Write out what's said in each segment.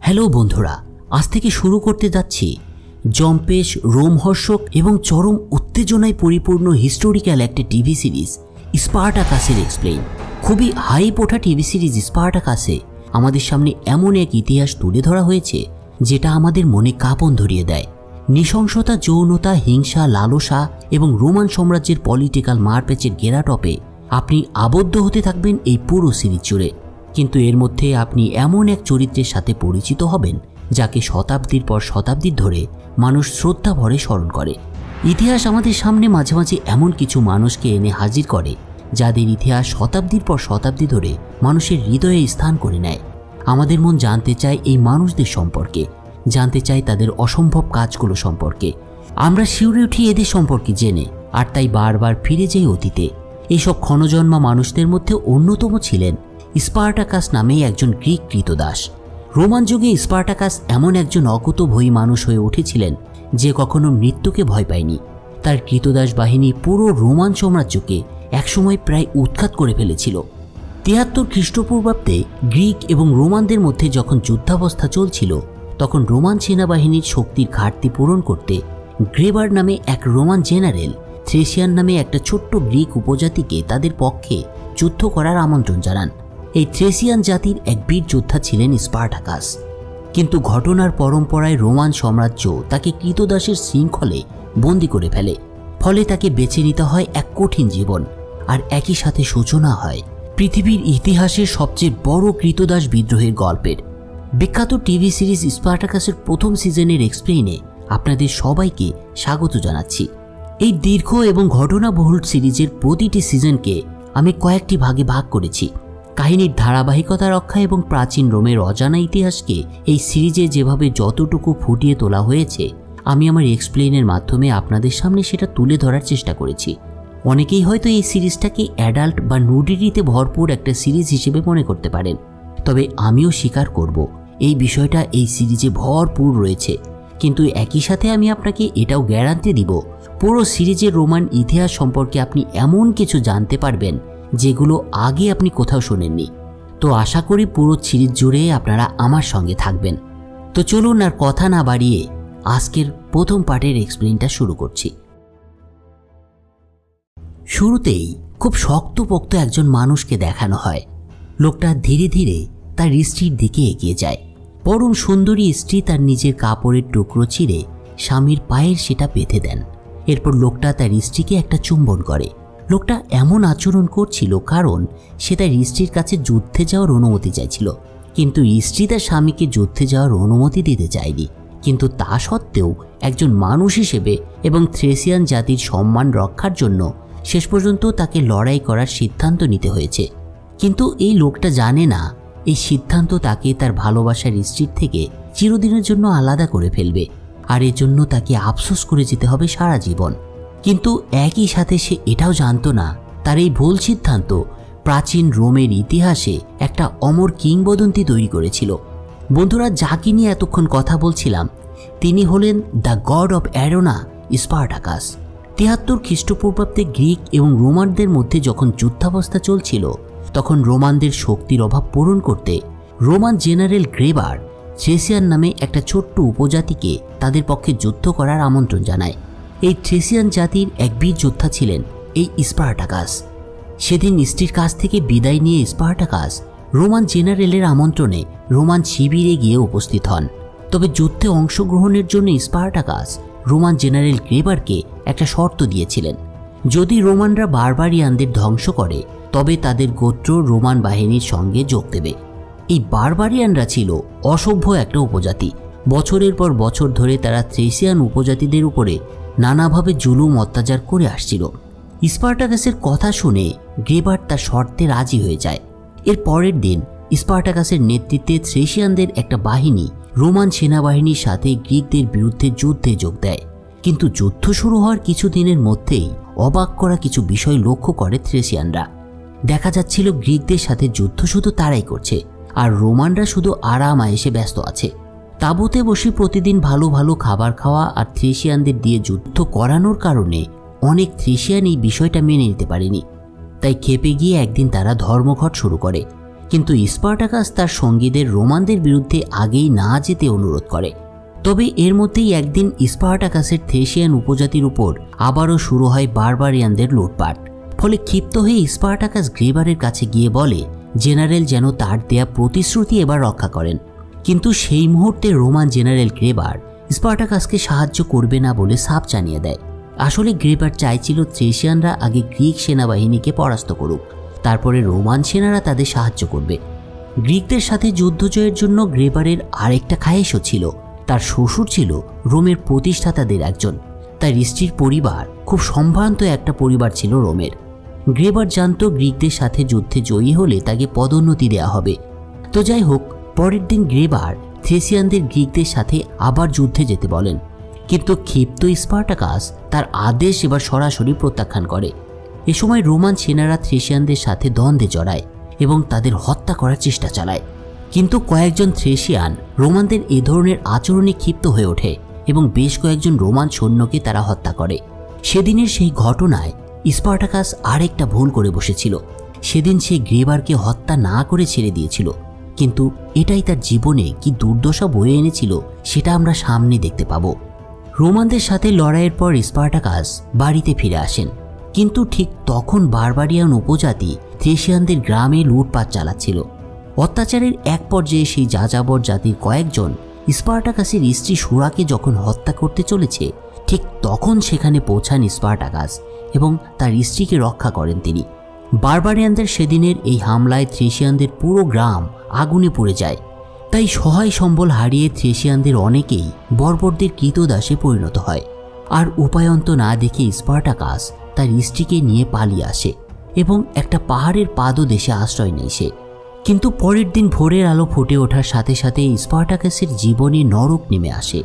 Hello বন্ধুরা, আজ থেকে শুরু করতে যাচ্ছি জম্পেশ, রোমহর্ষক এবং চরম উত্তেজনায় পরিপূর্ণ হিস্টোরিক্যাল একটা টিভি সিরিজ স্পার্টাকাসের এক্সপ্লেইন। খুবই হাইপ ওঠা টিভি সিরিজ স্পার্টাকাসে আমাদের সামনে এমন এক ইতিহাস তুলে ধরা হয়েছে যেটা আমাদের মনে কাঁপন ধরিয়ে দেয়। নৃশংসতা, যৌনতা, হিংসা, লালসা এবং রোমান সাম্রাজ্যের পলিটিক্যাল মারপ্যাচের ঘেরাটপে আপনি আবদ্ধ হতে থাকবেন এই পুরো সিরিজ জুড়ে। কিন্তু এর মধ্যে আপনি এমন এক চরিত্রের সাথে পরিচিত হবেন যাকে শতাব্দীর পর শতাব্দী ধরে মানুষ শ্রদ্ধা ভরে স্মরণ করে। ইতিহাস আমাদের সামনে মাঝে মাঝে এমন কিছু মানুষকে এনে হাজির করে যাদের ইতিহাস শতাব্দীর পর শতাব্দী ধরে মানুষের হৃদয়ে স্থান করে নেয়। আমাদের মন জানতে চায় এই মানুষদের সম্পর্কে, জানতে চায় তাদের অসম্ভব কাজগুলো সম্পর্কে। আমরা শিউরে উঠি এদের সম্পর্কে জেনে, আর তাই বারবার ফিরে যাই অতীতে। এইসব ক্ষণজন্মা মানুষদের মধ্যে অন্যতম ছিলেন স্পার্টাকাস নামে একজন গ্রিক কৃতদাস। রোমান যুগে স্পার্টাকাস এমন একজন অকুতোভয়ী মানুষ হয়ে উঠেছিলেন যে কখনো মৃত্যুকে ভয় পায়নি। তার কৃতদাস বাহিনী পুরো রোমান সাম্রাজ্যকে একসময় প্রায় উৎখাত করে ফেলেছিল। ৭৩ খ্রিস্টপূর্বাব্দে গ্রিক এবং রোমানদের মধ্যে যখন যুদ্ধাবস্থা চলছিল, তখন রোমান সেনাবাহিনীর শক্তির ঘাটতি পূরণ করতে গ্রেবার নামে এক রোমান জেনারেল থ্রেসিয়ান নামে একটা ছোট্ট গ্রিক উপজাতিকে তাদের পক্ষে যুদ্ধ করার আমন্ত্রণ জানান। এই থ্রেসিয়ান জাতির এক বীর যোদ্ধা ছিলেন স্পার্টাকাস। কিন্তু ঘটনার পরম্পরায় রোমান সাম্রাজ্য তাকে কৃতদাসের শৃঙ্খলে বন্দী করে ফেলে। ফলে তাকে বেছে নিতে হয় এক কঠিন জীবন, আর একই সাথে সূচনা হয় পৃথিবীর ইতিহাসের সবচেয়ে বড় কৃতদাস বিদ্রোহের গল্পের। বিখ্যাত টিভি সিরিজ স্পার্টাকাসের প্রথম সিজনের এক্সপ্লেইনে আপনাদের সবাইকে স্বাগত জানাচ্ছি। এই দীর্ঘ এবং ঘটনাবহুল সিরিজের প্রতিটি সিজনকে আমি কয়েকটি ভাগে ভাগ করেছি। কাহিনীর ধারাবাহিকতা রক্ষা এবং প্রাচীন রোমের অজানা ইতিহাসকে এই সিরিজে যেভাবে যতটুকু ফুটিয়ে তোলা হয়েছে, আমি আমার এক্সপ্লেইনের মাধ্যমে আপনাদের সামনে সেটা তুলে ধরার চেষ্টা করেছি। অনেকেই হয়তো এই সিরিজটাকে অ্যাডাল্ট বা নুডিটিতে ভরপুর একটা সিরিজ হিসেবে মনে করতে পারেন, তবে আমিও স্বীকার করব এই বিষয়টা এই সিরিজে ভরপুর রয়েছে। কিন্তু একই সাথে আমি আপনাকে এটাও গ্যারান্টি দিব, পুরো সিরিজের রোমান ইতিহাস সম্পর্কে আপনি এমন কিছু জানতে পারবেন যেগুলো আগে আপনি কোথাও শোনেননি। তো আশা করি পুরো সিরিজ জুড়ে আপনারা আমার সঙ্গে থাকবেন। তো চলুন আর কথা না বাড়িয়ে আজকের প্রথম পার্টের এক্সপ্লেইনটা শুরু করছি। শুরুতেই খুব শক্তপোক্ত একজন মানুষকে দেখানো হয়। লোকটা ধীরে ধীরে তার স্ত্রীর দিকে এগিয়ে যায়। পরম সুন্দরী স্ত্রী তার নিজের কাপড়ের টুকরো ছিঁড়ে স্বামীর পায়ের সেটা বেঁধে দেন। এরপর লোকটা তার স্ত্রীকে একটা চুম্বন করে। লোকটা এমন আচরণ করছিল কারণ সে তার স্ত্রীর কাছে যুদ্ধে যাওয়ার অনুমতি চাইছিল, কিন্তু স্ত্রী তার স্বামীকে যুদ্ধে যাওয়ার অনুমতি দিতে চায়নি। কিন্তু তা সত্ত্বেও একজন মানুষ হিসেবে এবং থ্রেসিয়ান জাতির সম্মান রক্ষার জন্য শেষ পর্যন্ত তাকে লড়াই করার সিদ্ধান্ত নিতে হয়েছে। কিন্তু এই লোকটা জানে না এই সিদ্ধান্ত তাকে তার ভালোবাসার স্ত্রীর থেকে চিরদিনের জন্য আলাদা করে ফেলবে, আর এজন্য তাকে আফসোস করে যেতে হবে সারা জীবন। কিন্তু একই সাথে সে এটাও জানতো না তার এই ভুল সিদ্ধান্ত প্রাচীন রোমের ইতিহাসে একটা অমর কিংবদন্তি তৈরি করেছিল। বন্ধুরা, যাকে নিয়ে এতক্ষণ কথা বলছিলাম তিনি হলেন দ্য গড অফ অ্যারোনা, স্পার্টাকাস। ৭৩ খ্রিস্টপূর্বাব্দে গ্রিক এবং রোমানদের মধ্যে যখন যুদ্ধাবস্থা চলছিল, তখন রোমানদের শক্তির অভাব পূরণ করতে রোমান জেনারেল গ্রেবার থ্রেসিয়ান নামে একটা ছোট্ট উপজাতিকে তাদের পক্ষে যুদ্ধ করার আমন্ত্রণ জানায়। এই থ্রেসিয়ান জাতির এক বীর যোদ্ধা ছিলেন এই স্পার্টাকাস। সেদিন স্ত্রীর কাছ থেকে বিদায় নিয়ে স্পার্টাকাস রোমান জেনারেলের আমন্ত্রণে রোমান শিবিরে গিয়ে উপস্থিত হন। তবে যুদ্ধে অংশগ্রহণের জন্য স্পার্টাকাস রোমান জেনারেল গ্রেবারকে একটা শর্ত দিয়েছিলেন। যদি রোমানরা বারবারিয়ানদের ধ্বংস করে তবে তাদের গোত্র রোমান বাহিনীর সঙ্গে যোগ দেবে। এই বারবারিয়ানরা ছিল অসভ্য একটা উপজাতি। বছরের পর বছর ধরে তারা থ্রেসিয়ান উপজাতিদের উপরে নানাভাবে জুলুম অত্যাচার করে আসছিল। স্পার্টাকাসের কথা শুনে গ্রেবার তার শর্তে রাজি হয়ে যায়। এর পরের দিন স্পার্টাকাসের নেতৃত্বে থ্রেসিয়ানদের একটা বাহিনী রোমান সেনাবাহিনীর সাথে গ্রিকদের বিরুদ্ধে যুদ্ধে যোগ দেয়। কিন্তু যুদ্ধ শুরু হওয়ার কিছুদিনের মধ্যেই অবাক করা কিছু বিষয় লক্ষ্য করে থ্রেসিয়ানরা। দেখা যাচ্ছিল গ্রিকদের সাথে যুদ্ধ শুধু তারাই করছে, আর রোমানরা শুধু আরাম আয়েশে ব্যস্ত আছে। তাঁবুতে বসে প্রতিদিন ভালো ভালো খাবার খাওয়া আর থ্রেসিয়ানদের দিয়ে যুদ্ধ করানোর কারণে অনেক থ্রেসিয়ান এই বিষয়টা মেনে নিতে পারেনি। তাই ক্ষেপে গিয়ে একদিন তারা ধর্মঘট শুরু করে। কিন্তু স্পার্টাকাস তার সঙ্গীদের রোমানদের বিরুদ্ধে আগেই না যেতে অনুরোধ করে। তবে এর মধ্যেই একদিন স্পার্টাকাসের থ্রেশিয়ান উপজাতির উপর আবারও শুরু হয় বারবারিয়ানদের লুটপাট। ফলে ক্ষিপ্ত হয়ে স্পার্টাকাস গ্রেবারের কাছে গিয়ে বলে জেনারেল যেন তার দেয়া প্রতিশ্রুতি এবার রক্ষা করেন। কিন্তু সেই মুহূর্তে রোমান জেনারেল গ্রেবার স্পার্টাকাসকে সাহায্য করবে না বলে সাফ জানিয়ে দেয়। আসলে গ্রেবার চাইছিল থ্রেশিয়ানরা আগে গ্রিক সেনাবাহিনীকে পরাস্ত করুক, তারপরে রোমান সেনারা তাদের সাহায্য করবে। গ্রিকদের সাথে যুদ্ধ জয়ের জন্য গ্রেবারের আরেকটা খায়েশও ছিল। তার শ্বশুর ছিল রোমের প্রতিষ্ঠাতাদের একজন। তার স্ত্রীর পরিবার খুব সম্ভ্রান্ত একটা পরিবার ছিল রোমের। গ্রেবার জানত গ্রিকদের সাথে যুদ্ধে জয়ী হলে তাকে পদোন্নতি দেওয়া হবে। তো যাই হোক, পরের দিন গ্রেবার থ্রেশিয়ানদের গ্রিকদের সাথে আবার যুদ্ধে যেতে বলেন। কিন্তু ক্ষিপ্ত স্পার্টাকাস তার আদেশ এবার সরাসরি প্রত্যাখ্যান করে। এ সময় রোমান সেনারা থ্রেশিয়ানদের সাথে দ্বন্দ্বে জড়ায় এবং তাদের হত্যা করার চেষ্টা চালায়। কিন্তু কয়েকজন থ্রেশিয়ান রোমানদের এ ধরনের আচরণে ক্ষিপ্ত হয়ে ওঠে এবং বেশ কয়েকজন রোমান সৈন্যকে তারা হত্যা করে। সেদিনের সেই ঘটনায় স্পার্টাকাস আরেকটা ভুল করে বসেছিল। সেদিন সে গ্রেবারকে হত্যা না করে ছেড়ে দিয়েছিল, কিন্তু এটাই তার জীবনে কি দুর্দশা বয়ে এনেছিল সেটা আমরা সামনে দেখতে পাব। রোমানদের সাথে লড়াইয়ের পর স্পার্টাকাস বাড়িতে ফিরে আসেন, কিন্তু ঠিক তখন বারবারিয়ান উপজাতি থ্রেশিয়ানদের গ্রামে লুটপাট চালাচ্ছিল। অত্যাচারের এক পর্যায়ে সেই যাযাবর জাতির কয়েকজন স্পার্টাকাসের স্ত্রী সুরাকে যখন হত্যা করতে চলেছে, ঠিক তখন সেখানে পৌঁছান স্পার্টাকাস এবং তার স্ত্রীকে রক্ষা করেন তিনি। বারবারিয়ানদের সেদিনের এই হামলায় থ্রেশিয়ানদের পুরো গ্রাম আগুনে পুড়ে যায়। তাই সহায় সম্বল হারিয়ে থ্রেশিয়ানদের অনেকেই বর্বরদের কৃতদাসে পরিণত হয়। আর উপায়ন্ত না দেখে স্পার্টাকাস তার স্ত্রীকে নিয়ে পালিয়ে আসে এবং একটা পাহাড়ের পাদদেশে আশ্রয় নেয় সে। কিন্তু পরের দিন ভোরের আলো ফুটে ওঠার সাথে সাথে স্পার্টাকাসের জীবনে নরক নেমে আসে।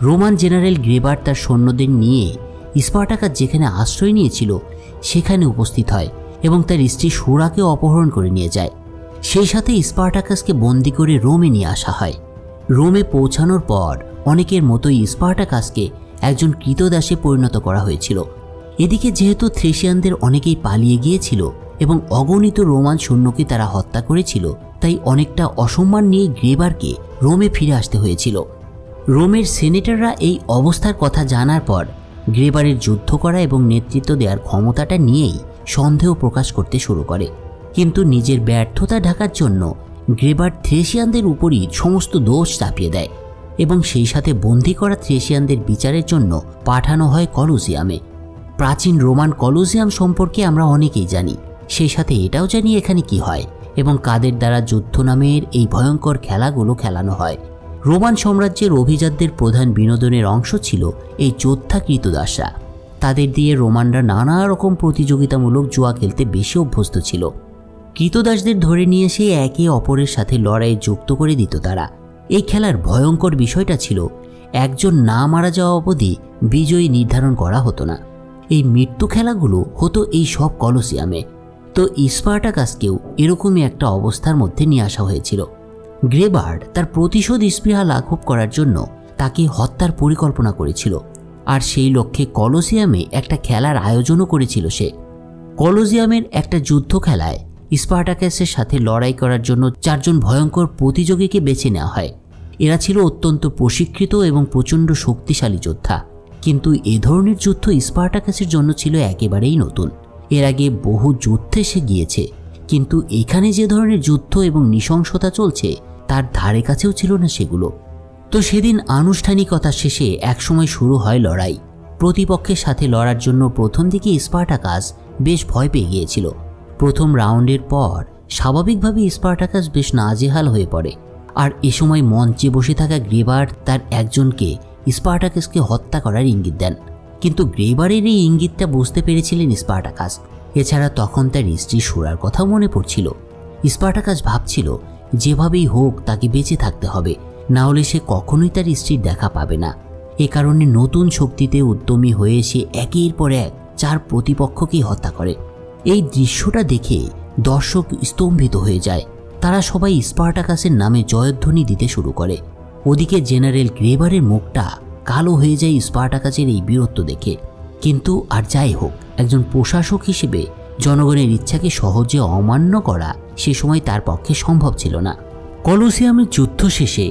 রোমান জেনারেল গ্রেবার তার সৈন্যদের নিয়ে স্পার্টাকাস যেখানে আশ্রয় নিয়েছিল সেখানে উপস্থিত হয় এবং তার স্ত্রী সুরাকে অপহরণ করে নিয়ে যায়। সেই সাথে স্পার্টাকাসকে বন্দি করে রোমে নিয়ে আসা হয়। রোমে পৌঁছানোর পর অনেকের মতোই স্পার্টাকাসকে একজন কৃতদাসে পরিণত করা হয়েছিল। এদিকে যেহেতু থ্রেশিয়ানদের অনেকেই পালিয়ে গিয়েছিল এবং অগণিত রোমান সৈন্যকে তারা হত্যা করেছিল, তাই অনেকটা অসম্মান নিয়ে গ্রেবারকে রোমে ফিরে আসতে হয়েছিল। রোমের সেনেটররা এই অবস্থার কথা জানার পর গ্রেবারের যুদ্ধ করা এবং নেতৃত্ব দেওয়ার ক্ষমতাটা নিয়েই সন্দেহ প্রকাশ করতে শুরু করে। কিন্তু নিজের ব্যর্থতা ঢাকার জন্য গ্রেবার থ্রেশিয়ানদের উপরই সমস্ত দোষ চাপিয়ে দেয় এবং সেই সাথে বন্দী করা থ্রেশিয়ানদের বিচারের জন্য পাঠানো হয় কলোসিয়ামে। প্রাচীন রোমান কলোসিয়াম সম্পর্কে আমরা অনেকেই জানি, সেই সাথে এটাও জানি এখানে কি হয় এবং কাদের দ্বারা যুদ্ধ নামের এই ভয়ঙ্কর খেলাগুলো খেলানো হয়। রোমান সাম্রাজ্যের অভিজাতদের প্রধান বিনোদনের অংশ ছিল এই যোদ্ধা কৃতদাসরা। তাদের দিয়ে রোমানরা নানা রকম প্রতিযোগিতামূলক জুয়া খেলতে বেশি অভ্যস্ত ছিল। কৃতদাসদের ধরে নিয়ে এসে একে অপরের সাথে লড়াইয়ে যুক্ত করে দিত তারা। এই খেলার ভয়ঙ্কর বিষয়টা ছিল একজন না মারা যাওয়া অবধি বিজয়ী নির্ধারণ করা হতো না। এই মৃত্যু খেলাগুলো হতো এই সব কলোসিয়ামে। তো স্পার্টাকাসকেও এরকমই একটা অবস্থার মধ্যে নিয়ে আসা হয়েছিল। গ্রেবার তার প্রতিশোধ স্পৃহা লাঘব করার জন্য তাকে হত্যার পরিকল্পনা করেছিল, আর সেই লক্ষ্যে কলোসিয়ামে একটা খেলার আয়োজনও করেছিল সে। কলোসিয়ামের একটা যুদ্ধ খেলায় স্পার্টাকাসের সাথে লড়াই করার জন্য 4 জন ভয়ঙ্কর প্রতিযোগীকে বেছে নেওয়া হয়। এরা ছিল অত্যন্ত প্রশিক্ষিত এবং প্রচণ্ড শক্তিশালী যোদ্ধা, কিন্তু এ ধরনের যুদ্ধ স্পার্টাকাসের জন্য ছিল একেবারেই নতুন। এর আগে বহু যুদ্ধে সে গিয়েছে, কিন্তু এখানে যে ধরনের যুদ্ধ এবং নৃশংসতা চলছে তার ধারে কাছেও ছিল না সেগুলো। তো সেদিন আনুষ্ঠানিকতা শেষে একসময় শুরু হয় লড়াই। প্রতিপক্ষের সাথে লড়ার জন্য প্রথম দিকে স্পার্টাকাস বেশ ভয় পেয়ে গিয়েছিল। প্রথম রাউন্ডের পর স্বাভাবিকভাবে স্পার্টাকাস বেশ নাজেহাল হয়ে পড়ে, আর এ সময় মঞ্চে বসে থাকা গ্রেবার তার একজনকে স্পার্টাকাসকে হত্যা করার ইঙ্গিত দেন। কিন্তু গ্রেবারের এই ইঙ্গিতটা বুঝতে পেরেছিলেন স্পার্টাকাস। এছাড়া তখন তার স্ত্রী সুরার কথাও মনে পড়ছিল। স্পার্টাকাস ভাবছিল যেভাবেই হোক তাকে বেঁচে থাকতে হবে, না হলে সে কখনোই তার স্ত্রীর দেখা পাবে না। এ কারণে নতুন শক্তিতে উদ্যমী হয়ে সে একের পর এক 4 প্রতিপক্ষকেই হত্যা করে। এই দৃশ্যটা দেখে দর্শক স্তম্ভিত হয়ে যায়। তারা সবাই স্পার্টাকাসের নামে জয়ধ্বনি দিতে শুরু করে। ওদিকে জেনারেল গ্রেবারের মুখটা কালো হয়ে যায় স্পার্টাকাসের এই বীরত্ব দেখে। কিন্তু আর যাই হোক, একজন প্রশাসক হিসেবে জনগণের ইচ্ছাকে সহজে অমান্য করা সে সময় তার পক্ষে সম্ভব ছিল না। কলোসিয়ামের যুদ্ধ শেষে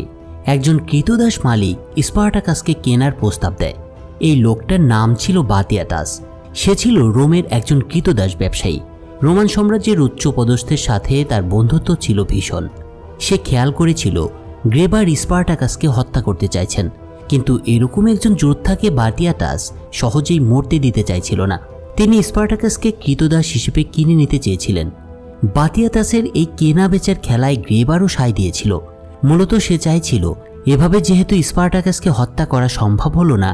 একজন কৃতদাস মালিক স্পার্টাকাসকে কেনার প্রস্তাব দেয়। এই লোকটার নাম ছিল বাতিয়াটাস। সে ছিল রোমের একজন কৃতদাস ব্যবসায়ী। রোমান সাম্রাজ্যের উচ্চপদস্থের সাথে তার বন্ধুত্ব ছিল ভীষণ। সে খেয়াল করেছিল গ্রেবার স্পার্টাকাসকে হত্যা করতে চাইছেন, কিন্তু এরকম একজন যোদ্ধাকে বাতিয়াটাস সহজেই মরতে দিতে চাইছিল না। তিনি স্পার্টাকাসকে কৃতদাস হিসেবে কিনে নিতে চেয়েছিলেন। বাতিয়াটাসের এই কেনা বেচার খেলায় গ্রেবারও সায় দিয়েছিল। মূলত সে চাইছিল এভাবে যেহেতু স্পার্টাকাসকে হত্যা করা সম্ভব হলো না,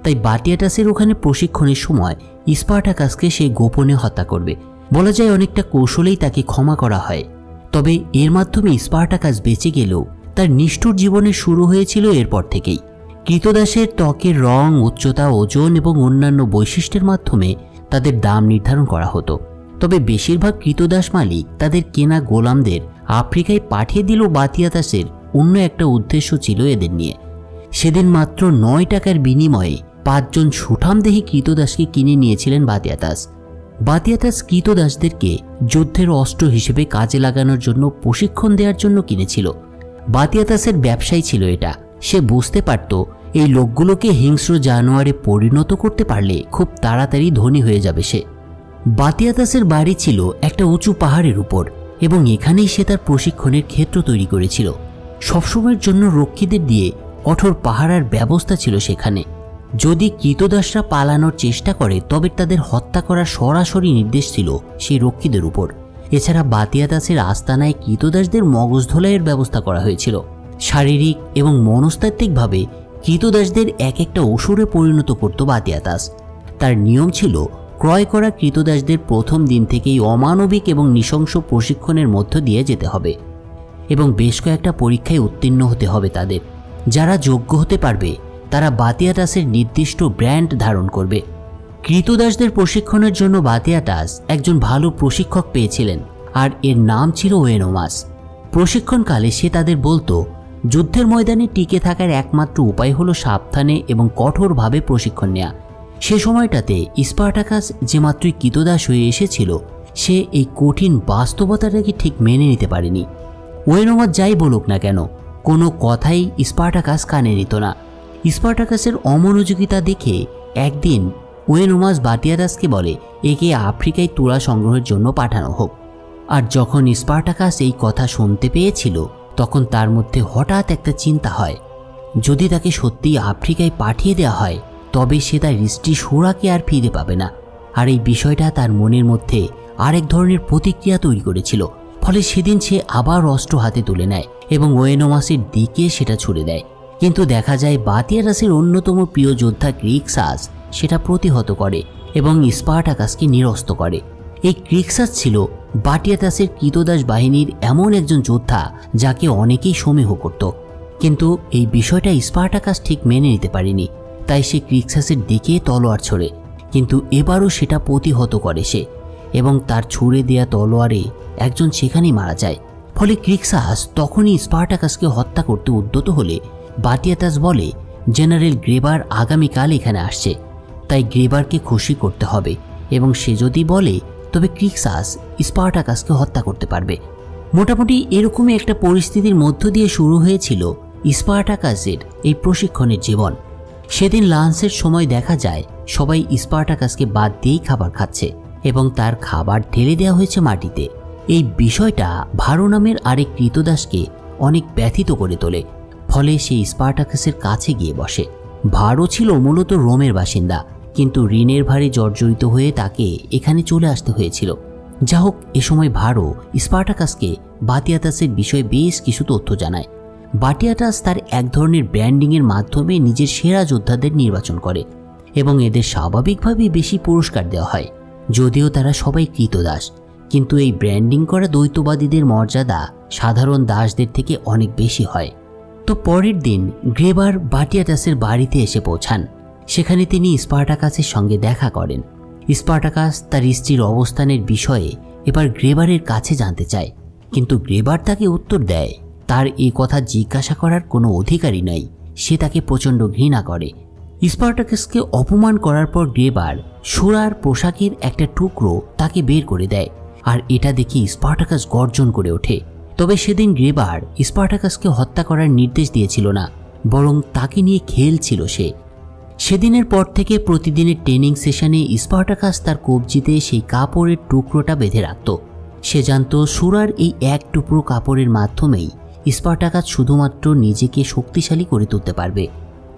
তাই বাতিয়াটাসের ওখানে প্রশিক্ষণের সময় স্পার্টাকাসকে সে গোপনে হত্যা করবে। বলা যায় অনেকটা কৌশলেই তাকে ক্ষমা করা হয়। তবে এর মাধ্যমে স্পার্টাকাস বেঁচে গেলেও তার নিষ্ঠুর জীবনের শুরু হয়েছিল এরপর থেকেই। কৃতদাসের ত্বকের রং, উচ্চতা, ওজন এবং অন্যান্য বৈশিষ্ট্যের মাধ্যমে তাদের দাম নির্ধারণ করা হতো। তবে বেশিরভাগ কৃতদাস মালিক তাদের কেনা গোলামদের আফ্রিকায় পাঠিয়ে দিলেও বাতিয়াটাসের অন্য একটা উদ্দেশ্য ছিল এদের নিয়ে। সেদিন মাত্র 9 টাকার বিনিময়ে 5 জন সুঠামদেহী কৃতদাসকে কিনে নিয়েছিলেন বাতিয়াটাস। বাতিয়াটাস কৃতদাসদেরকে যুদ্ধের অস্ত্র হিসেবে কাজে লাগানোর জন্য প্রশিক্ষণ দেওয়ার জন্য কিনেছিল। বাতিয়াটাসের ব্যবসায় ছিল এটা। সে বুঝতে পারত এই লোকগুলোকে হিংস্র জানোয়ারে পরিণত করতে পারলে খুব তাড়াতাড়ি ধনী হয়ে যাবে সে। বাতিয়াটাসের বাড়ি ছিল একটা উঁচু পাহাড়ের উপর এবং এখানেই সে তার প্রশিক্ষণের ক্ষেত্র তৈরি করেছিল। সবসময়ের জন্য রক্ষীদের দিয়ে কঠোর পাহারার ব্যবস্থা ছিল সেখানে। যদি কৃতদাসরা পালানোর চেষ্টা করে তবে তাদের হত্যা করার সরাসরি নির্দেশ ছিল সেই রক্ষীদের উপর। এছাড়া বাতিয়াটাসের আস্তানায় কৃতদাসদের মগজ ধোলাইয়ের ব্যবস্থা করা হয়েছিল। শারীরিক এবং মনস্তাত্ত্বিকভাবে কৃতদাসদের এক একটা অসুরে পরিণত করত বাতিয়াটাস। তার নিয়ম ছিল ক্রয় করা কৃতদাসদের প্রথম দিন থেকেই অমানবিক এবং নৃশংস প্রশিক্ষণের মধ্য দিয়ে যেতে হবে এবং বেশ কয়েকটা পরীক্ষায় উত্তীর্ণ হতে হবে তাদের। যারা যোগ্য হতে পারবে তারা বাতিয়াটাসের নির্দিষ্ট ব্র্যান্ড ধারণ করবে। কৃতদাসদের প্রশিক্ষণের জন্য বাতিয়াটাস একজন ভালো প্রশিক্ষক পেয়েছিলেন, আর এর নাম ছিল ওয়েনোমাস। প্রশিক্ষণকালে সে তাদের বলতো যুদ্ধের ময়দানে টিকে থাকার একমাত্র উপায় হলো সাবধানে এবং কঠোরভাবে প্রশিক্ষণ নেওয়া। সে সময়টাতে স্পার্টাকাস যে মাত্রই কৃতদাস হয়ে এসেছিল, সে এই কঠিন বাস্তবতাটাকে ঠিক মেনে নিতে পারেনি। ওয়েনোমাস যাই বলুক না কেন, কোনো কথাই স্পার্টাকাস কানে নিত না। স্পার্টাকাসের অমনোযোগিতা দেখে একদিন ওয়েনোমাস বাতিয়াটাসকে বলে একে আফ্রিকায় তুলা সংগ্রহের জন্য পাঠানো হোক। আর যখন স্পার্টাকাস এই কথা শুনতে পেয়েছিল তখন তার মধ্যে হঠাৎ একটা চিন্তা হয়, যদি তাকে সত্যিই আফ্রিকায় পাঠিয়ে দেওয়া হয় তবে সে তার স্ত্রী সুরাকে আর ফিরে পাবে না। আর এই বিষয়টা তার মনের মধ্যে আরেক ধরনের প্রতিক্রিয়া তৈরি করেছিল। ফলে সেদিন সে আবার অস্ত্র হাতে তুলে নেয় এবং ওয়েনোমাসের দিকে সেটা ছুড়ে দেয়। কিন্তু দেখা যায় বাতিয়াটাসের অন্যতম প্রিয় যোদ্ধা ক্রিক্সাস সেটা প্রতিহত করে এবং স্পার্টাকাসকে নিরস্ত করে। এই ক্রিক্সাস ছিল বাতিয়াটাসের কৃতদাস বাহিনীর এমন একজন যোদ্ধা যাকে অনেকেই সমীহ করত। কিন্তু এই বিষয়টা স্পার্টাকাস ঠিক মেনে নিতে পারেনি, তাই সে ক্রিক্সাসের দিকে তলোয়ার ছোড়ে। কিন্তু এবারও সেটা প্রতিহত করে সে এবং তার ছুড়ে দেয়া তলোয়ারে একজন সেখানেই মারা যায়। ফলে ক্রিক্সাস তখনই স্পার্টাকাসকে হত্যা করতে উদ্যত হলে বাতিয়াটাস বলে জেনারেল গ্রেবার আগামীকাল এখানে আসছে, তাই গ্রেবারকে খুশি করতে হবে এবং সে যদি বলে তবে ক্রিক্সাস স্পার্টাকাসকে হত্যা করতে পারবে। মোটামুটি এরকমই একটা পরিস্থিতির মধ্য দিয়ে শুরু হয়েছিল স্পার্টাকাসের এই প্রশিক্ষণের জীবন। সেদিন লাঞ্চের সময় দেখা যায় সবাই স্পার্টাকাসকে বাদ দিয়েই খাবার খাচ্ছে এবং তার খাবার ঢেলে দেওয়া হয়েছে মাটিতে। এই বিষয়টা ভারো নামের আরেক কৃতদাসকে অনেক ব্যথিত করে তোলে। ফলে সে স্পার্টাকাসের কাছে গিয়ে বসে। ভারো ছিল মূলত রোমের বাসিন্দা, কিন্তু ঋণের ভারে জর্জরিত হয়ে তাকে এখানে চলে আসতে হয়েছিল। যা হোক, এ সময় ভারো স্পার্টাকাসকে বাতিয়াটাসের বিষয়ে বেশ কিছু তথ্য জানায়। বাতিয়াটাস তার এক ধরনের ব্র্যান্ডিংয়ের মাধ্যমে নিজের সেরা যোদ্ধাদের নির্বাচন করে এবং এদের স্বাভাবিকভাবেই বেশি পুরস্কার দেওয়া হয়। যদিও তারা সবাই কৃতদাস, কিন্তু এই ব্র্যান্ডিং করা দ্বৈতবাদীদের মর্যাদা সাধারণ দাসদের থেকে অনেক বেশি হয়। তো পরের দিন গ্রেবার বাতিয়াটাসের বাড়িতে এসে পৌঁছান। সেখানে তিনি স্পার্টাকাসের সঙ্গে দেখা করেন। স্পার্টাকাস তার স্ত্রীর অবস্থানের বিষয়ে এবার গ্রেবারের কাছে জানতে চায়, কিন্তু গ্রেবার তাকে উত্তর দেয় তার এই কথা জিজ্ঞাসা করার কোনো অধিকারই নাই। সে তাকে প্রচণ্ড ঘৃণা করে। স্পার্টাকাসকে অপমান করার পর গ্রেবার সুরার পোশাকের একটা টুকরো তাকে বের করে দেয়, আর এটা দেখে স্পার্টাকাস গর্জন করে ওঠে। তবে সেদিন গ্রেবার স্পার্টাকাসকে হত্যা করার নির্দেশ দিয়েছিল না, বরং তাকে নিয়ে খেলছিল সে। সেদিনের পর থেকে প্রতিদিনের ট্রেনিং সেশনে স্পার্টাকাস তার কবজিতে সেই কাপড়ের টুকরোটা বেঁধে রাখত। সে জানত সুরার এই এক টুকরো কাপড়ের মাধ্যমেই স্পার্টাকাস শুধুমাত্র নিজেকে শক্তিশালী করে তুলতে পারবে।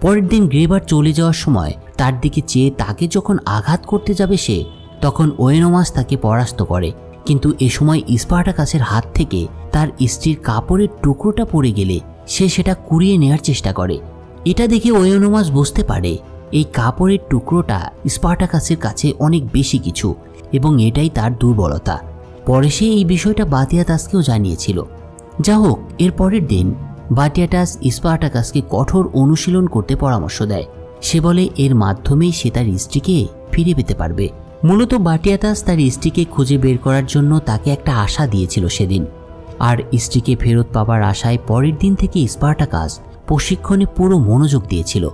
পরের দিন গ্রেবার চলে যাওয়ার সময় তার দিকে চেয়ে তাকে যখন আঘাত করতে যাবে সে, তখন ওয়েনোমাস তাকে পরাস্ত করে। কিন্তু এ সময় স্পার্টাকাসের হাত থেকে তার স্ত্রীর কাপড়ের টুকরোটা পড়ে গেলে সে সেটা কুড়িয়ে নেওয়ার চেষ্টা করে। এটা দেখে ওয়েনোমাস বুঝতে পারে এই কাপড়ের টুকরোটা স্পার্টাকাসের কাছে অনেক বেশি কিছু এবং এটাই তার দুর্বলতা। পরে সে এই বিষয়টা বাতিয়াতাসকেও জানিয়েছিল। যা হোক, এর পরের দিন বাতিয়াতাস স্পার্টাকাসকে কঠোর অনুশীলন করতে পরামর্শ দেয়। সে বলে এর মাধ্যমেই সে তার স্ত্রীকে ফিরে পেতে পারবে। মূলত বাতিয়াতাস তার স্ত্রীকে খুঁজে বের করার জন্য তাকে একটা আশা দিয়েছিল সেদিন, আর স্ত্রীকে ফেরত পাবার আশায় পরের দিন থেকে স্পার্টাকাস প্রশিক্ষণে পুরো মনোযোগ দিয়েছিল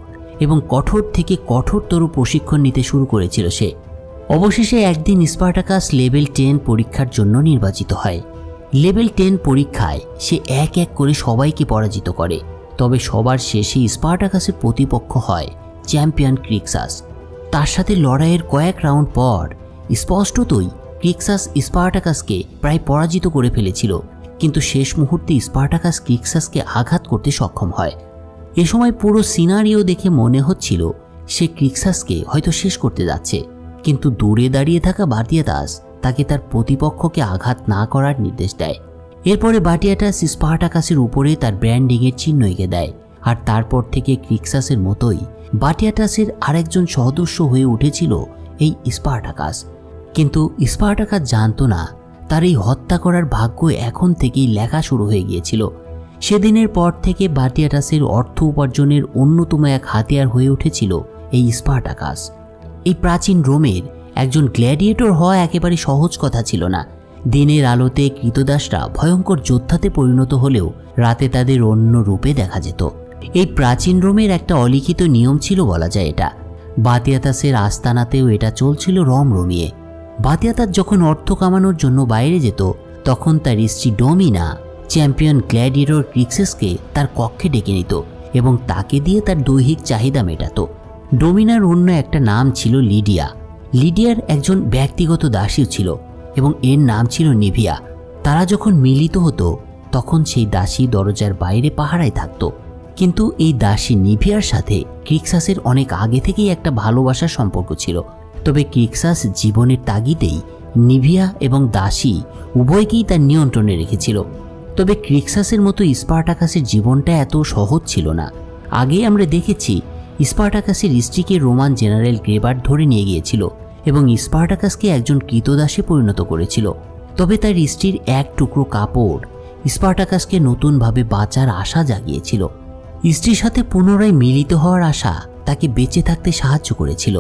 এবং কঠোর থেকে কঠোরতর প্রশিক্ষণ নিতে শুরু করেছিল সে। অবশেষে একদিন স্পার্টাকাস লেভেল 10 পরীক্ষার জন্য নির্বাচিত হয়। লেভেল 10 পরীক্ষায় সে এক এক করে সবাইকে পরাজিত করে। তবে সবার শেষে স্পার্টাকাসের প্রতিপক্ষ হয় চ্যাম্পিয়ন ক্রিক্সাস। তার সাথে লড়াইয়ের কয়েক রাউন্ড পর স্পষ্টতই ক্রিক্সাস স্পার্টাকাসকে প্রায় পরাজিত করে ফেলেছিল, কিন্তু শেষ মুহূর্তে স্পার্টাকাস ক্রিক্সাসকে আঘাত করতে সক্ষম হয়। এ সময় পুরো সিনারিও দেখে মনে হচ্ছিল সে ক্রিক্সাসকে হয়তো শেষ করতে যাচ্ছে, কিন্তু দূরে দাঁড়িয়ে থাকা বাতিয়াতাস তাকে তার প্রতিপক্ষকে আঘাত না করার নির্দেশ দেয়। এরপরে বাতিয়াতাস স্পার্টাকাসের উপরে তার ব্র্যান্ডিংয়ের চিহ্ন এঁকে দেয়, আর তারপর থেকে ক্রিক্সাসের মতোই বাতিয়াতাসের আরেকজন সদস্য হয়ে উঠেছিল এই স্পার্টাকাস। কিন্তু স্পার্টাকাস জানত না তার এই হত্যা করার ভাগ্য এখন থেকেই লেখা শুরু হয়ে গিয়েছিল। সেদিনের পর থেকে বাতিয়াতাসের অর্থ উপার্জনের অন্যতম এক হাতিয়ার হয়ে উঠেছিল এই স্পার্টাকাস। এই প্রাচীন রোমের একজন গ্ল্যাডিয়েটর হওয়া একেবারে সহজ কথা ছিল না। দিনের আলোতে কৃতদাসরা ভয়ঙ্কর যোদ্ধাতে পরিণত হলেও রাতে তাদের অন্য রূপে দেখা যেত। এই প্রাচীন রোমের একটা অলিখিত নিয়ম ছিল বলা যায় এটা। বাতিয়াতাসের আস্তানাতেও এটা চলছিল রমরমিয়ে। বাতিয়াতাস যখন অর্থ কামানোর জন্য বাইরে যেত, তখন তার স্ত্রী ডোমিনা চ্যাম্পিয়ন গ্ল্যাডিয়েটর ক্রিক্সাসকে তার কক্ষে ডেকে নিত এবং তাকে দিয়ে তার দৈহিক চাহিদা মেটাতো। ডোমিনার অন্য একটা নাম ছিল লিডিয়া। লিডিয়ার একজন ব্যক্তিগত দাসীও ছিল এবং এর নাম ছিল নিভিয়া। তারা যখন মিলিত হতো তখন সেই দাসী দরজার বাইরে পাহারায় থাকত। কিন্তু এই দাসী নিভিয়ার সাথে ক্রিক্সাসের অনেক আগে থেকেই একটা ভালোবাসার সম্পর্ক ছিল। তবে ক্রিক্সাস জীবনের তাগিদেই নিভিয়া এবং দাসী উভয়কেই তার নিয়ন্ত্রণে রেখেছিল। তবে ক্রিক্সাসের মতো স্পার্টাকাসের জীবনটা এত সহজ ছিল না। আগে আমরা দেখেছি স্পার্টাকাসের স্ত্রীকে রোমান জেনারেল গ্রেবার ধরে নিয়ে গিয়েছিল এবং স্পার্টাকাসকে একজন কৃতদাসে পরিণত করেছিল। তবে তার স্ত্রীর এক টুকরো কাপড় স্পার্টাকাসকে নতুনভাবে বাঁচার আশা জাগিয়েছিল। স্ত্রীর সাথে পুনরায় মিলিত হওয়ার আশা তাকে বেঁচে থাকতে সাহায্য করেছিল।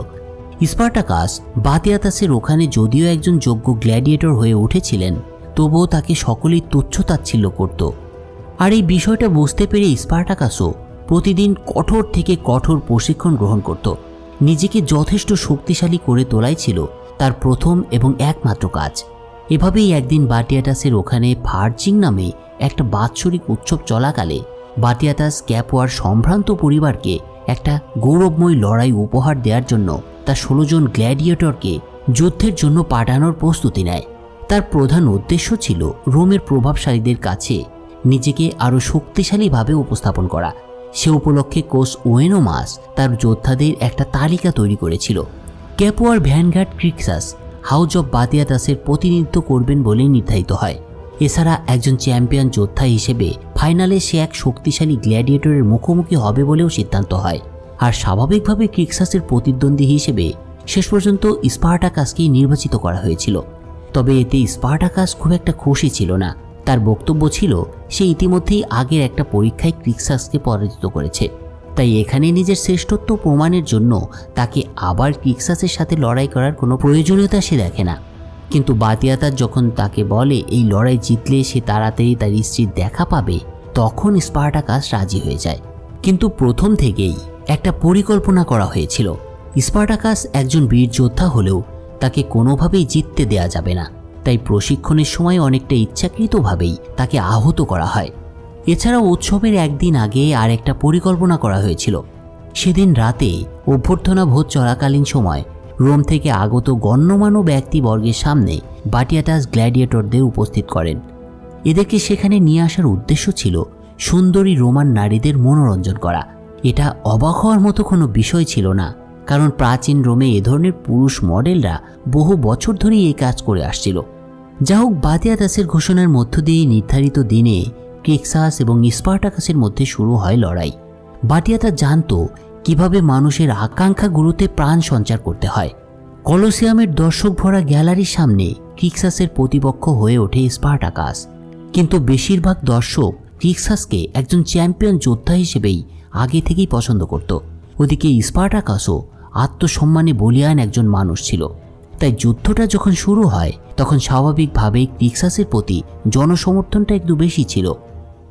স্পার্টাকাস বাতিয়াতাসের ওখানে যদিও একজন যোগ্য গ্ল্যাডিয়েটর হয়ে উঠেছিলেন, তবুও তাকে সকলেই তুচ্ছ-তাচ্ছিল্য করত। আর এই বিষয়টা বুঝতে পেরে স্পার্টাকাসও প্রতিদিন কঠোর থেকে কঠোর প্রশিক্ষণ গ্রহণ করত। নিজেকে যথেষ্ট শক্তিশালী করে তোলাই ছিল তার প্রথম এবং একমাত্র কাজ। এভাবেই একদিন বাতিয়াতাসের ওখানে ভার্জিং নামে একটা বাৎসরিক উৎসব চলাকালে বাতিয়াতাস ক্যাপোয়ার সম্ভ্রান্ত পরিবারকে একটা গৌরবময় লড়াই উপহার দেওয়ার জন্য তার 16 জন গ্ল্যাডিয়েটরকে যুদ্ধের জন্য পাঠানোর প্রস্তুতি নেয়। তার প্রধান উদ্দেশ্য ছিল রোমের প্রভাবশালীদের কাছে নিজেকে আরও শক্তিশালীভাবে উপস্থাপন করা। সে উপলক্ষে কোচ ওয়েনোমাস তার যোদ্ধাদের একটা তালিকা তৈরি করেছিল। ক্যাপোয়ার ভ্যানগার্ড ক্রিক্সাস হাউস অব বাতিয়াতাসের প্রতিনিধিত্ব করবেন বলে নির্ধারিত হয়। এছাড়া একজন চ্যাম্পিয়ন যোদ্ধা হিসেবে ফাইনালে সে এক শক্তিশালী গ্ল্যাডিয়েটরের মুখোমুখি হবে বলেও সিদ্ধান্ত হয়। আর স্বাভাবিকভাবে ক্রিক্সাসের প্রতিদ্বন্দ্বী হিসেবে শেষ পর্যন্ত স্পার্টাকাসকেই নির্বাচিত করা হয়েছিল। তবে এতে স্পার্টাকাস খুব একটা খুশি ছিল না। তার বক্তব্য ছিল সে ইতিমধ্যেই আগের একটা পরীক্ষায় ক্রিক্সাসকে পরাজিত করেছে, তাই এখানে নিজের শ্রেষ্ঠত্ব প্রমাণের জন্য তাকে আবার ক্রিক্সাসের সাথে লড়াই করার কোনো প্রয়োজনীয়তা সে দেখে না। কিন্তু বাতিয়াতাস যখন তাকে বলে এই লড়াই জিতলে সে তাড়াতাড়ি তার স্ত্রীর দেখা পাবে, তখন স্পার্টাকাস রাজি হয়ে যায়। কিন্তু প্রথম থেকেই একটা পরিকল্পনা করা হয়েছিল। স্পার্টাকাস একজন বীর যোদ্ধা হলেও তাকে কোনোভাবেই জিততে দেয়া যাবে না, তাই প্রশিক্ষণের সময় অনেকটা ইচ্ছাকৃতভাবেই তাকে আহত করা হয়। এছাড়াও উৎসবের একদিন আগে আর একটা পরিকল্পনা করা হয়েছিল। সেদিন রাতে অভ্যর্থনা ভোজ চলাকালীন সময় রোম থেকে আগত গণ্যমান্য ব্যক্তিবর্গের সামনে বাটিয়াটাস গ্ল্যাডিয়েটরদের উপস্থিত করেন। এদেরকে সেখানে নিয়ে আসার উদ্দেশ্য ছিল সুন্দরী রোমান নারীদের মনোরঞ্জন করা। এটা অবাক হওয়ার মতো কোনো বিষয় ছিল না, কারণ প্রাচীন রোমে এ ধরনের পুরুষ মডেলরা বহু বছর ধরেই এই কাজ করে আসছিল। যা হোক, বাটিয়াটাসের ঘোষণার মধ্য দিয়ে নির্ধারিত দিনে ক্রিক্সাস এবং স্পার্টাকাসের মধ্যে শুরু হয় লড়াই। বাটিয়াটাস জানত কিভাবে মানুষের আকাঙ্ক্ষাগুলোতে প্রাণ সঞ্চার করতে হয়। কলোসিয়ামের দর্শক ভরা গ্যালারির সামনে ক্রিক্সাসের প্রতিপক্ষ হয়ে ওঠে স্পার্টাকাস, কিন্তু বেশিরভাগ দর্শক ক্রিক্সাসকে একজন চ্যাম্পিয়ন যোদ্ধা হিসেবেই আগে থেকেই পছন্দ করত। ওদিকে স্পার্টাকাসও আত্মসম্মানে বলিয়ান একজন মানুষ ছিল। তাই যুদ্ধটা যখন শুরু হয় তখন স্বাভাবিকভাবেই ক্রিক্সাসের প্রতি জনসমর্থনটা একটু বেশি ছিল।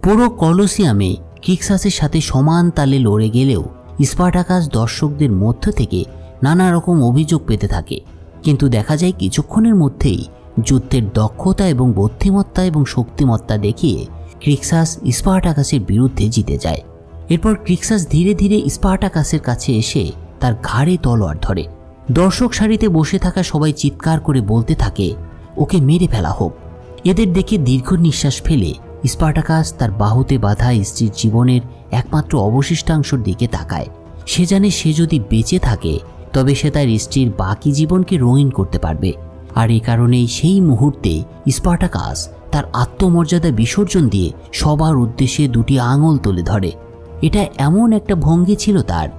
পুরো কলোসিয়ামে ক্রিক্সাসের সাথে সমান তালে লড়ে গেলেও স্পার্টাকাস দর্শকদের মধ্য থেকে নানা রকম অভিযোগ পেতে থাকে। কিন্তু দেখা যায় কিছুক্ষণের মধ্যেই যুদ্ধের দক্ষতা এবং বুদ্ধিমত্তা এবং শক্তিমত্তা দেখিয়ে ক্রিক্সাস স্পার্টাকাসের বিরুদ্ধে জিতে যায়। এরপর ক্রিক্সাস ধীরে ধীরে স্পার্টাকাসের কাছে এসে তার ঘাড়ে তলোয়ার ধরে। দর্শক সারিতে বসে থাকা সবাই চিৎকার করে বলতে থাকে, ওকে মেরে ফেলা হোক। এদের দেখে দীর্ঘ নিঃশ্বাস ফেলে স্পার্টাকাস তার বাহুতে বাঁধা স্ত্রীর জীবনের একমাত্র অবশিষ্টাংশের দিকে তাকায়। সে জানে সে যদি বেঁচে থাকে তবে সে তার স্ত্রীর বাকি জীবনকে রঙিন করতে পারবে। আর এই কারণেই সেই মুহূর্তে স্পার্টাকাস তার আত্মমর্যাদা বিসর্জন দিয়ে সবার উদ্দেশ্যে দুটি আঙুল তুলে ধরে। এটা এমন একটা ভঙ্গি ছিল তার,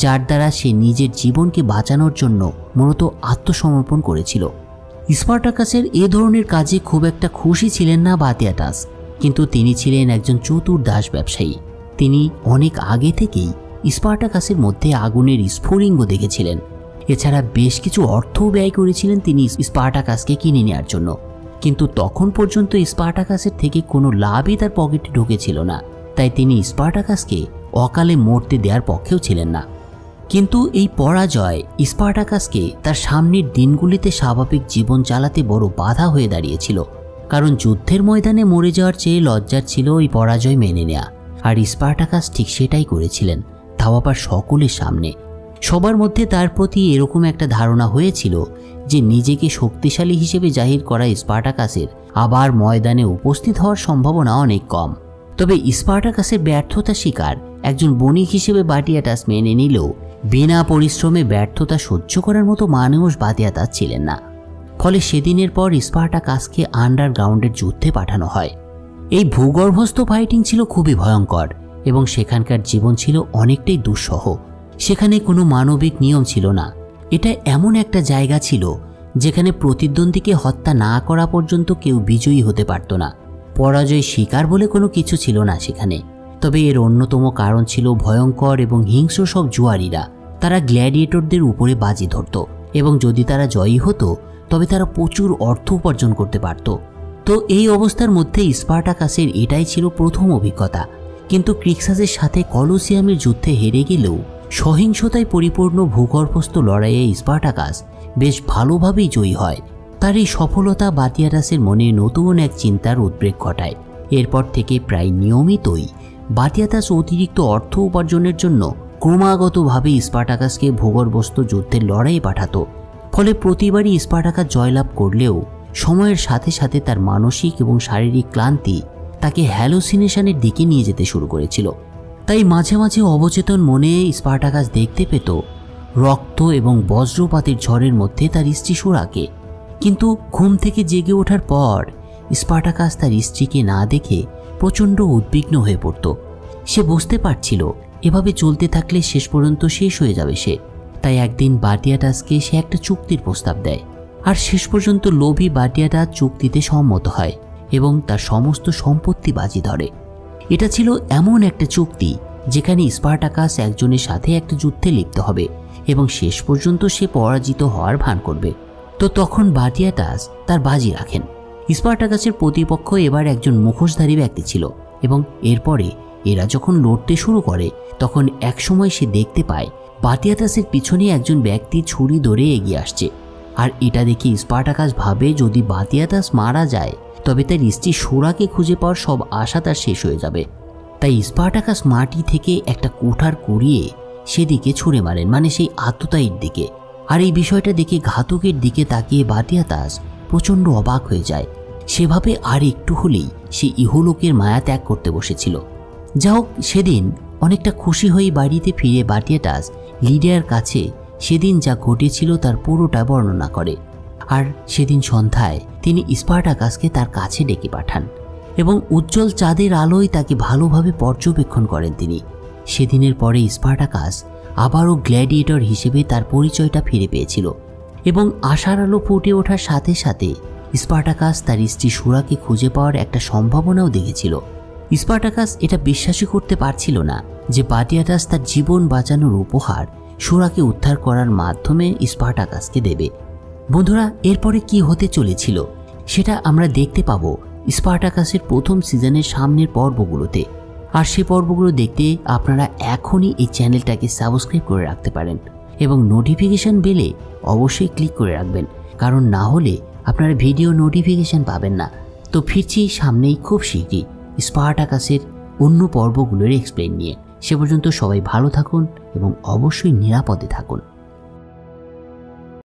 যার দ্বারা সে নিজের জীবনকে বাঁচানোর জন্য মূলত আত্মসমর্পণ করেছিল। স্পার্টাকাসের এ ধরনের কাজে খুব একটা খুশি ছিলেন না বাটিয়াটাস, কিন্তু তিনি ছিলেন একজন চতুর দাস ব্যবসায়ী। তিনি অনেক আগে থেকেই স্পার্টাকাসের মধ্যে আগুনের স্ফুলিঙ্গ দেখেছিলেন। এছাড়া বেশ কিছু অর্থও ব্যয় করেছিলেন তিনি স্পার্টাকাসকে কিনে নেওয়ার জন্য, কিন্তু তখন পর্যন্ত স্পার্টাকাসের থেকে কোনো লাভই তার পকেটে ঢুকেছিল না। তাই তিনি স্পার্টাকাসকে অকালে মরতে দেওয়ার পক্ষেও ছিলেন না। কিন্তু এই পরাজয় স্পার্টাকাসকে তার সামনের দিনগুলিতে স্বাভাবিক জীবন চালাতে বড় বাধা হয়ে দাঁড়িয়েছিল, কারণ যুদ্ধের ময়দানে মরে যাওয়ার চেয়ে লজ্জার ছিল এই পরাজয় মেনে নেওয়া। আর স্পার্টাকাস ঠিক সেটাই করেছিলেন, তাও আবার সকলের সামনে। সবার মধ্যে তার প্রতি এরকম একটা ধারণা হয়েছিল যে নিজেকে শক্তিশালী হিসেবে জাহির করা স্পার্টাকাসের আবার ময়দানে উপস্থিত হওয়ার সম্ভাবনা অনেক কম। তবে স্পার্টাকাসের ব্যর্থতা শিকার একজন বণিক হিসেবে বাটিয়াটাস মেনে নিলেও বিনা পরিশ্রমে ব্যর্থতা সহ্য করার মতো মানুষ বাটিয়াটাস ছিলেন না। ফলে সেদিনের পর স্পার্টাকাসকে আন্ডারগ্রাউন্ডের যুদ্ধে পাঠানো হয়। এই ভূগর্ভস্থ ফাইটিং ছিল খুবই ভয়ঙ্কর এবং সেখানকার জীবন ছিল অনেকটাই দুঃসহ। সেখানে কোনো মানবিক নিয়ম ছিল না। এটা এমন একটা জায়গা ছিল যেখানে প্রতিদ্বন্দ্বীকে হত্যা না করা পর্যন্ত কেউ বিজয়ী হতে পারত না। পরাজয় স্বীকার বলে কোনো কিছু ছিল না সেখানে। তবে এর অন্যতম কারণ ছিল ভয়ঙ্কর এবং হিংস্র সব জুয়ারিরা। তারা গ্ল্যাডিয়েটরদের উপরে বাজি ধরত এবং যদি তারা জয়ী হতো তবে তারা প্রচুর অর্থ উপার্জন করতে পারত। তো এই অবস্থার মধ্যে স্পার্টাকাসের এটাই ছিল প্রথম অভিজ্ঞতা। কিন্তু ক্রিক্সাসের সাথে কলোসিয়ামের যুদ্ধে হেরে গেলেও সহিংসতায় পরিপূর্ণ ভূগর্ভস্থ লড়াইয়ে স্পার্টাকাস বেশ ভালোভাবেই জয়ী হয়। তার এই সফলতা বাটিয়াটাসের মনে নতুন এক চিন্তার উদ্রেক ঘটায়। এরপর থেকে প্রায় নিয়মিতই বাটিয়াটাস অতিরিক্ত অর্থ উপার্জনের জন্য ক্রমাগতভাবে স্পার্টাকাসকে ভূগর্ভস্থ যুদ্ধের লড়াইয়ে পাঠাতো। ফলে প্রতিবারই স্পার্টাকাস জয়লাভ করলেও সময়ের সাথে সাথে তার মানসিক এবং শারীরিক ক্লান্তি তাকে হ্যালুসিনেশনের দিকে নিয়ে যেতে শুরু করেছিল। তাই মাঝে মাঝে অবচেতন মনে স্পার্টাকাস দেখতে পেত রক্ত এবং বজ্রপাতের ঝড়ের মধ্যে তার স্ত্রী সুরাকে। কিন্তু ঘুম থেকে জেগে ওঠার পর স্পার্টাকাস তার স্ত্রীকে না দেখে প্রচণ্ড উদ্বিগ্ন হয়ে পড়ত। সে বুঝতে পারছিল এভাবে চলতে থাকলে শেষ পর্যন্ত শেষ হয়ে যাবে সে। তাই একদিন বাটিয়াটাসকে সে একটা চুক্তির প্রস্তাব দেয়, আর শেষ পর্যন্ত লোভী বাটিয়াটাস চুক্তিতে সম্মত হয় এবং তার সমস্ত সম্পত্তি বাজি ধরে। এটা ছিল এমন একটা চুক্তি যেখানে স্পার্টাকাস একজনের সাথে একটা যুদ্ধে লিপ্ত হবে এবং শেষ পর্যন্ত সে পরাজিত হওয়ার ভান করবে। তো তখন বাটিয়াটাস তার বাজি রাখেন। স্পার্টাকাসের প্রতিপক্ষ এবার একজন মুখোশধারী ব্যক্তি ছিল এবং এরপরে এরা যখন লড়তে শুরু করে তখন একসময় সে দেখতে পায় বাতিয়াতাসের পিছনে একজন ব্যক্তি ছুরি ধরে এগিয়ে আসছে। আর এটা দেখে স্পার্টাকাস ভাবে যদি বাতিয়াতাস মারা যায় তবে তার স্ত্রী সুরাকে খুঁজে পাওয়ার সব আশা তার শেষ হয়ে যাবে। তাই স্পার্টাকাস মাটি থেকে একটা কুঠার কুড়িয়ে সেদিকে ছুঁড়ে মারেন, মানে সেই আততায়ীর দিকে। আর এই বিষয়টা দেখে ঘাতকের দিকে তাকিয়ে বাতিয়াতাস প্রচণ্ড অবাক হয়ে যায়। সেভাবে আর একটু হলেই সে ইহলোকের মায়া ত্যাগ করতে বসেছিল। যা হোক, সেদিন অনেকটা খুশি হয়ে বাড়িতে ফিরে বাতিয়াতাস লিডিয়ার কাছে সেদিন যা ঘটেছিল তার পুরোটা বর্ণনা করে। আর সেদিন সন্ধ্যায় তিনি স্পার্টাকাসকে তার কাছে ডেকে পাঠান এবং উজ্জ্বল চাঁদের আলোয় তাকে ভালোভাবে পর্যবেক্ষণ করেন তিনি। সেদিনের পরে স্পার্টাকাস আবারও গ্ল্যাডিয়েটর হিসেবে তার পরিচয়টা ফিরে পেয়েছিল এবং আশার আলো ফুটে ওঠার সাথে সাথে স্পার্টাকাস তার স্ত্রী সুরাকে খুঁজে পাওয়ার একটা সম্ভাবনাও দেখেছিল। স্পার্টাকাস এটা বিশ্বাসই করতে পারছিল না যে বাতিয়াতাস তার জীবন বাঁচানোর উপহার সুরাকে উদ্ধার করার মাধ্যমে স্পার্টাকাসকে দেবে। বন্ধুরা, এরপরে কি হতে চলেছিল সেটা আমরা দেখতে পাবো স্পার্টাকাসের প্রথম সিজনের সামনের পর্বগুলোতে। আর সেই পর্বগুলো দেখতে আপনারা এখনই এই চ্যানেলটাকে সাবস্ক্রাইব করে রাখতে পারেন এবং নোটিফিকেশন বেলে অবশ্যই ক্লিক করে রাখবেন, কারণ না হলে আপনারা ভিডিও নোটিফিকেশন পাবেন না। তো ফিরছি সামনেই খুব শীঘ্রই স্পার্টাকাসের অন্য পর্বগুলোর এক্সপ্লেন নিয়ে। সে পর্যন্ত সবাই ভালো থাকুন এবং অবশ্যই নিরাপদে থাকুন।